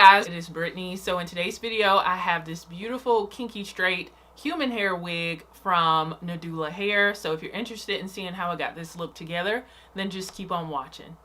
guys, it is Brittany. So in today's video I have this beautiful kinky straight human hair wig from Nadula Hair. So if you're interested in seeing how I got this look together, then just keep on watching.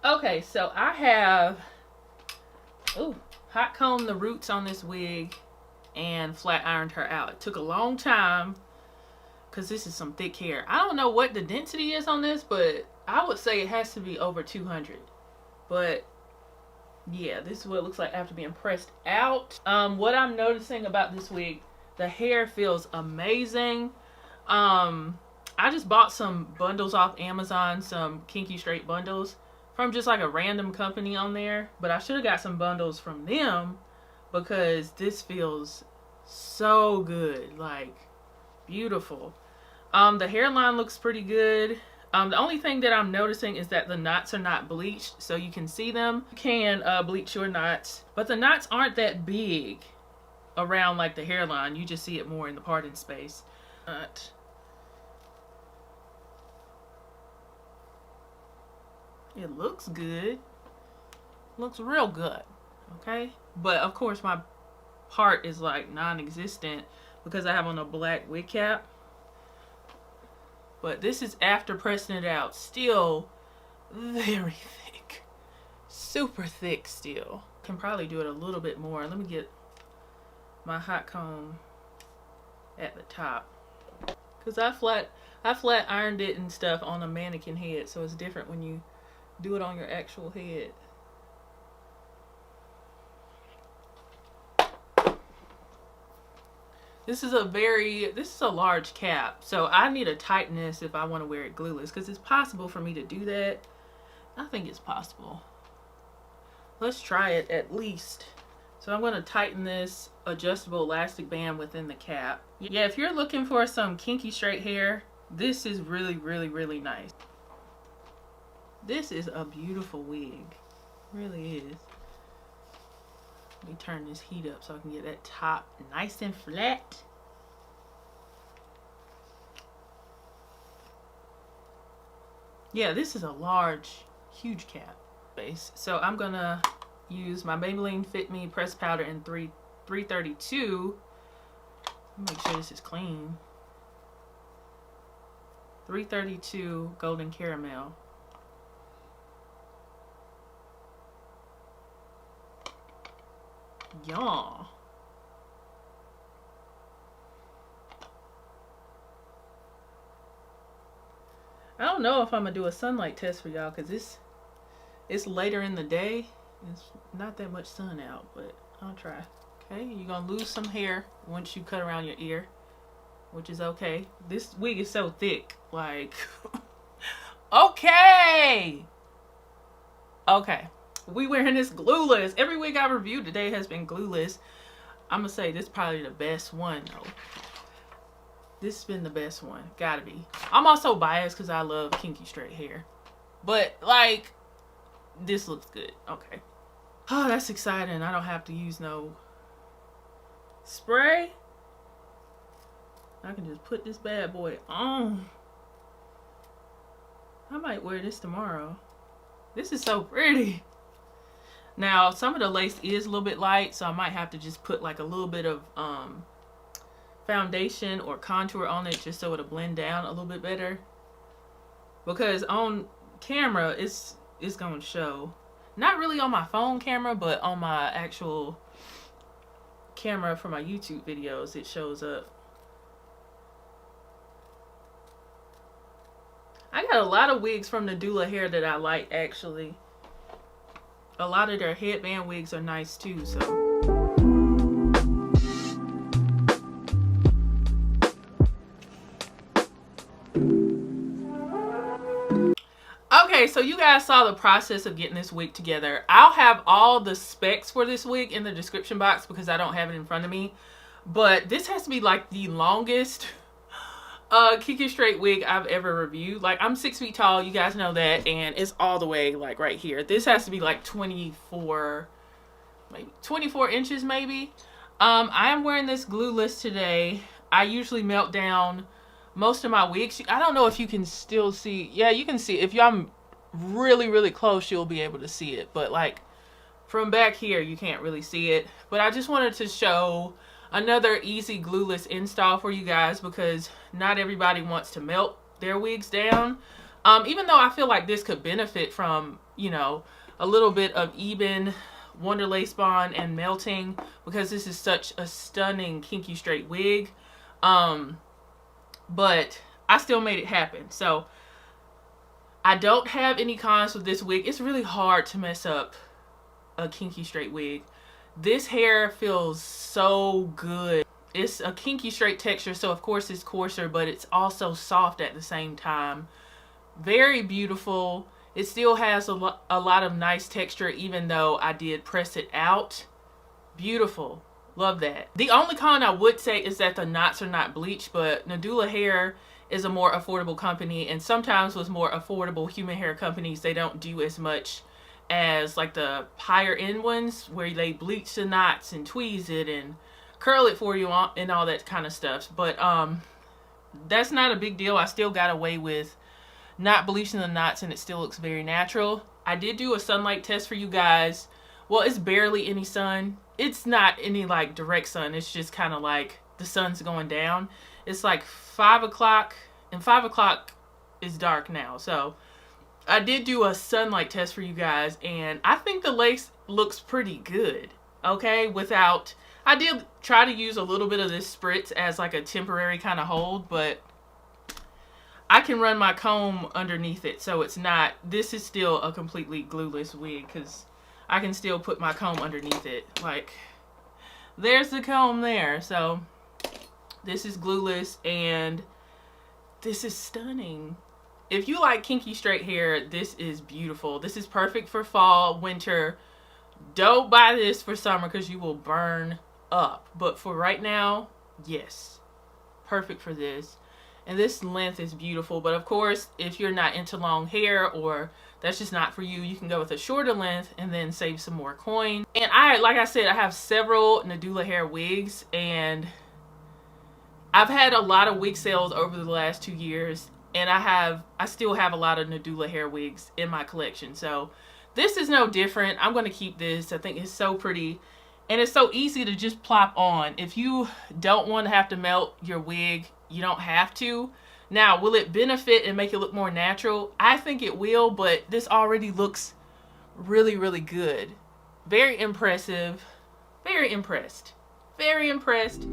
Okay, so I have hot combed the roots on this wig and flat ironed her out. It took a long time because this is some thick hair. I don't know what the density is on this, but I would say it has to be over 200. But yeah, this is what it looks like after being pressed out. What I'm noticing about this wig, the hair feels amazing. I just bought some bundles off Amazon, some kinky straight bundles from just like a random company on there, but I should have got some bundles from them because this feels so good, like beautiful. The hairline looks pretty good. The only thing that I'm noticing is that the knots are not bleached, so you can see them. You can bleach your knots, but the knots aren't that big around like the hairline. You just see it more in the parting space. It looks good. Looks real good. Okay? But of course my part is like non-existent because I have on a black wig cap. But this is after pressing it out. Still very thick. Super thick still. Can probably do it a little bit more. Let me get my hot comb at the top. Because I flat ironed it and stuff on a mannequin head. So it's different when you do it on your actual head. This is a large cap, so I need to tighten this if I want to wear it glueless, because it's possible for me to do that. I think it's possible. Let's try it at least. So I'm going to tighten this adjustable elastic band within the cap. Yeah, if you're looking for some kinky straight hair, this is really, really, really nice. This is a beautiful wig. It really is. Let me turn this heat up so I can get that top nice and flat. Yeah, this is a large, huge cap base. So I'm gonna use my Maybelline Fit Me pressed powder in 332. Make sure this is clean. 332 golden caramel. Y'all. I don't know if I'm gonna do a sunlight test for y'all because it's later in the day. It's not that much sun out, but I'll try. Okay, you're gonna lose some hair once you cut around your ear, which is okay. This wig is so thick, like okay. We wearing this glueless. Every wig I reviewed today has been glueless. I'm gonna say this is probably the best one though. This has been the best one. Gotta be. I'm also biased because I love kinky straight hair. But like, this looks good. Okay. Oh, that's exciting. I don't have to use no spray. I can just put this bad boy on. I might wear this tomorrow. This is so pretty. Now, some of the lace is a little bit light, so I might have to just put like a little bit of foundation or contour on it just so it'll blend down a little bit better. Because on camera, it's going to show. Not really on my phone camera, but on my actual camera for my YouTube videos, it shows up. I got a lot of wigs from Nadula Hair that I like, actually. A lot of their headband wigs are nice too, so. Okay, so you guys saw the process of getting this wig together. I'll have all the specs for this wig in the description box because I don't have it in front of me. But this has to be like the longest Kinky straight wig I've ever reviewed. Like, I'm 6 feet tall, you guys know that, and it's all the way like right here. This has to be like 24 inches maybe. I am wearing this glueless today. I usually melt down most of my wigs. I don't know if you can still see. Yeah, you can see. If I'm really close, you'll be able to see it. But like from back here, you can't really see it. But I just wanted to show another easy glueless install for you guys because not everybody wants to melt their wigs down. Even though I feel like this could benefit from, you know, a little bit of even Wonder Lace Bond and melting because this is such a stunning kinky straight wig. But I still made it happen. So I don't have any cons with this wig. It's really hard to mess up a kinky straight wig. This hair feels so good. It's a kinky straight texture, so of course it's coarser, but it's also soft at the same time. Very beautiful. It still has a lot of nice texture even though I did press it out. Beautiful. Love that. The only con I would say is that the knots are not bleached, but Nadula Hair is a more affordable company, and sometimes with more affordable human hair companies, they don't do as much as like the higher end ones where they bleach the knots and tweeze it and curl it for you and all that kind of stuff. But that's not a big deal. I still got away with not bleaching the knots and it still looks very natural. I did do a sunlight test for you guys. Well, it's barely any sun. It's not any like direct sun. It's just kind of like the sun's going down. It's like 5 o'clock and 5 o'clock is dark now. So I did do a sunlight test for you guys and I think the lace looks pretty good. Okay, I did try to use a little bit of this spritz as like a temporary kind of hold, but I can run my comb underneath it, so it's not, this is still a completely glueless wig because I can still put my comb underneath it. Like, there's the comb there. So this is glueless and this is stunning. If you like kinky straight hair, this is beautiful. This is perfect for fall, winter. Don't buy this for summer because you will burn up. But for right now, yes, perfect for this. And this length is beautiful. But of course, if you're not into long hair or that's just not for you, you can go with a shorter length and then save some more coin. And like I said, I have several Nadula Hair wigs and I've had a lot of wig sales over the last 2 years. And I still have a lot of Nadula Hair wigs in my collection. So this is no different. I'm going to keep this. I think it's so pretty. And it's so easy to just plop on. If you don't want to have to melt your wig, you don't have to. Now, will it benefit and make it look more natural? I think it will, but this already looks really good. Very impressive. Very impressed. Very impressed.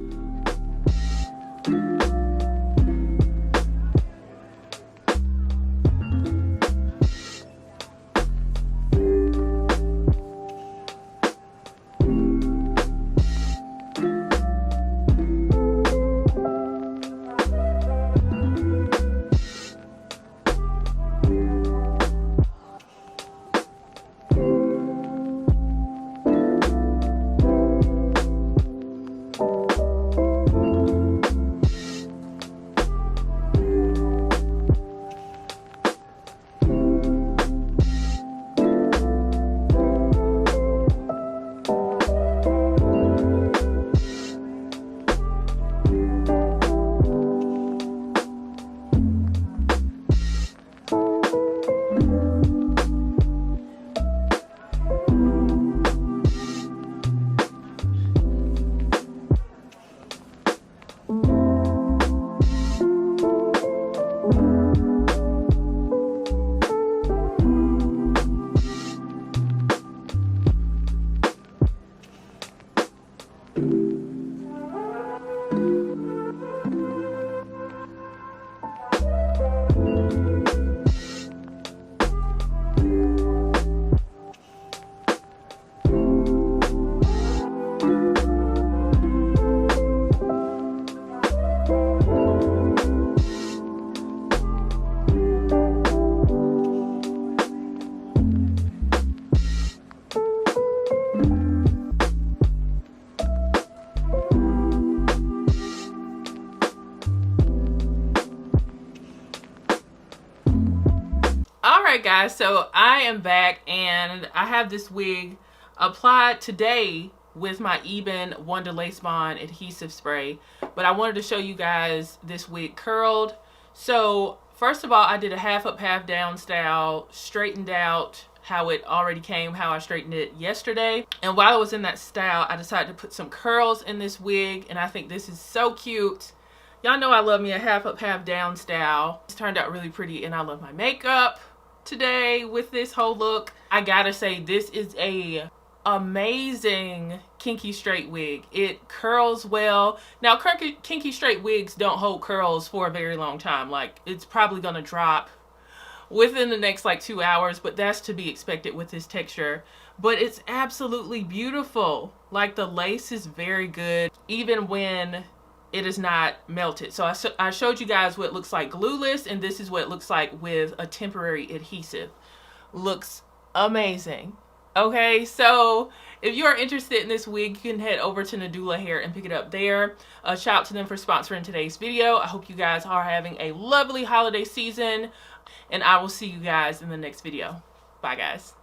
guys, so I am back and I have this wig applied today with my Eben Wonder Lace Bond adhesive spray, but I wanted to show you guys this wig curled. So first of all, I did a half up, half down style, straightened out how it already came, how I straightened it yesterday. And while I was in that style, I decided to put some curls in this wig, and I think this is so cute. Y'all know I love me a half up, half down style. It's turned out really pretty, and I love my makeup today with this whole look. I gotta say, this is a amazing kinky straight wig. It curls well. Now, kinky straight wigs don't hold curls for a very long time. Like, it's probably gonna drop within the next like 2 hours, but that's to be expected with this texture. But it's absolutely beautiful. Like, the lace is very good, even when it is not melted. So I showed you guys what it looks like glueless, and this is what it looks like with a temporary adhesive. Looks amazing. Okay, so if you are interested in this wig, you can head over to Nadula Hair and pick it up there. Shout out to them for sponsoring today's video. I hope you guys are having a lovely holiday season, and I will see you guys in the next video. Bye, guys.